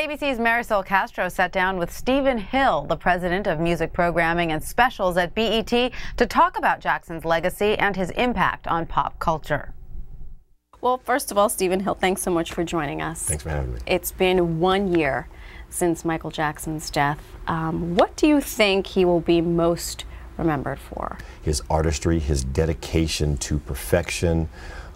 ABC's Marisol Castro sat down with Stephen Hill, the president of music programming and specials at BET, to talk about Jackson's legacy and his impact on pop culture. Well, first of all, Stephen Hill, thanks so much for joining us. Thanks for having me. It's been 1 year since Michael Jackson's death. What do you think he will be most remembered for? His artistry, his dedication to perfection,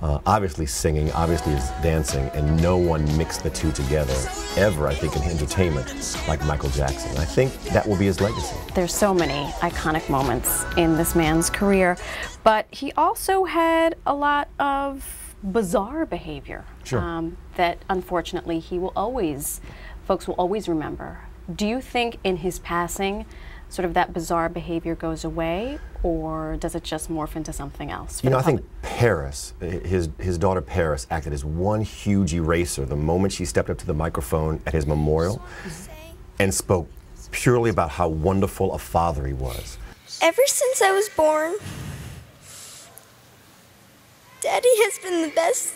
obviously singing, obviously his dancing, and no one mixed the two together ever, I think, in entertainment like Michael Jackson. I think that will be his legacy. There's so many iconic moments in this man's career, but he also had a lot of bizarre behavior. Sure. That unfortunately folks will always remember. Do you think in his passing sort of that bizarre behavior goes away, or does it just morph into something else? You know, I think Paris, his daughter Paris, acted as one huge eraser the moment she stepped up to the microphone at his memorial and spoke purely about how wonderful a father he was. Ever since I was born, Daddy has been the best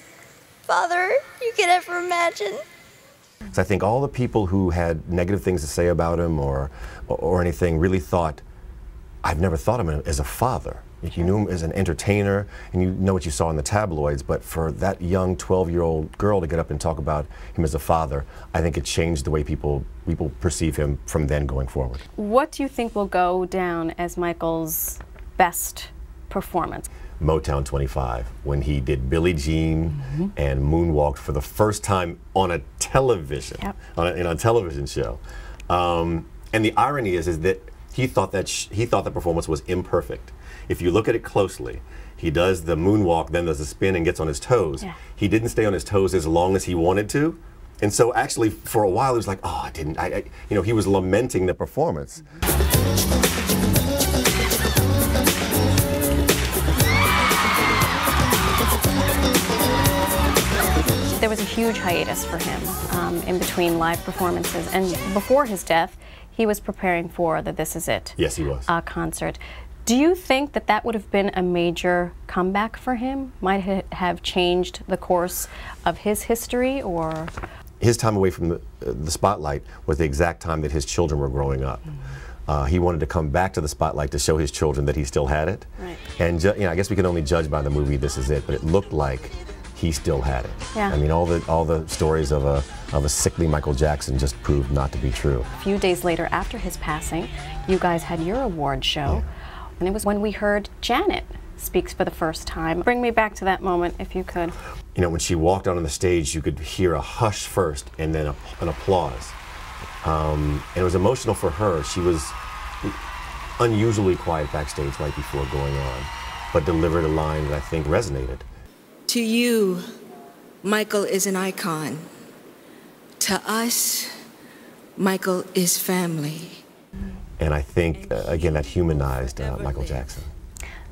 father you could ever imagine. So I think all the people who had negative things to say about him or anything really thought, I've never thought of him as a father. You knew him as an entertainer, and you know what you saw in the tabloids, but for that young 12-year-old girl to get up and talk about him as a father, I think it changed the way people perceive him from then going forward. What do you think will go down as Michael's best performance? Motown 25, when he did Billie Jean and moonwalked for the first time on a television, in a television show. And the irony is that he thought the performance was imperfect. If you look at it closely, he does the moonwalk, then does the spin and gets on his toes. Yeah. He didn't stay on his toes as long as he wanted to. And so actually for a while he was like, oh, you know, he was lamenting the performance. There was a huge hiatus for him in between live performances, and before his death, he was preparing for the This Is It concert. Do you think that that would have been a major comeback for him? Might it have changed the course of his history, or? His time away from the spotlight was the exact time that his children were growing up. He wanted to come back to the spotlight to show his children that he still had it. Right. And you know, I guess we can only judge by the movie This Is It, but it looked like he still had it. Yeah. I mean, all the stories of a sickly Michael Jackson just proved not to be true. A few days later, after his passing, you guys had your award show, and it was when we heard Janet speaks for the first time. Bring me back to that moment, if you could. You know, when she walked out on the stage, you could hear a hush first, and then an applause. And it was emotional for her. She was unusually quiet backstage right before going on, but delivered a line that I think resonated. To you, Michael is an icon. To us, Michael is family. And I think, again, that humanized Michael Jackson.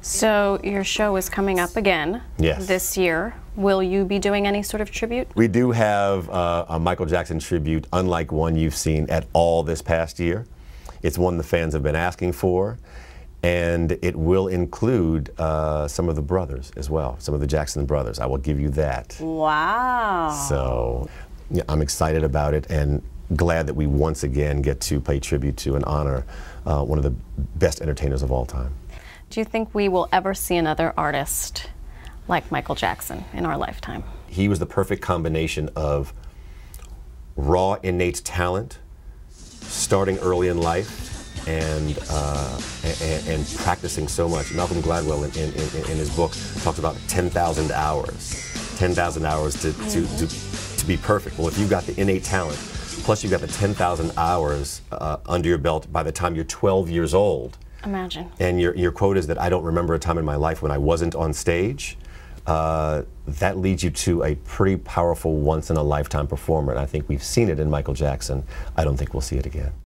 So your show is coming up again this year. Will you be doing any sort of tribute? We do have a Michael Jackson tribute, unlike one you've seen at all this past year. It's one the fans have been asking for. And it will include some of the brothers as well, some of the Jackson brothers. I will give you that. Wow. So yeah, I'm excited about it and glad that we once again get to pay tribute to and honor one of the best entertainers of all time. Do you think we will ever see another artist like Michael Jackson in our lifetime? He was the perfect combination of raw, innate talent, starting early in life, and practicing so much. Malcolm Gladwell in his book talks about 10,000 hours. 10,000 hours to be perfect. Well, if you've got the innate talent, plus you've got the 10,000 hours under your belt by the time you're 12 years old. Imagine. And your quote is that I don't remember a time in my life when I wasn't on stage. That leads you to a pretty powerful once-in-a-lifetime performer. And I think we've seen it in Michael Jackson. I don't think we'll see it again.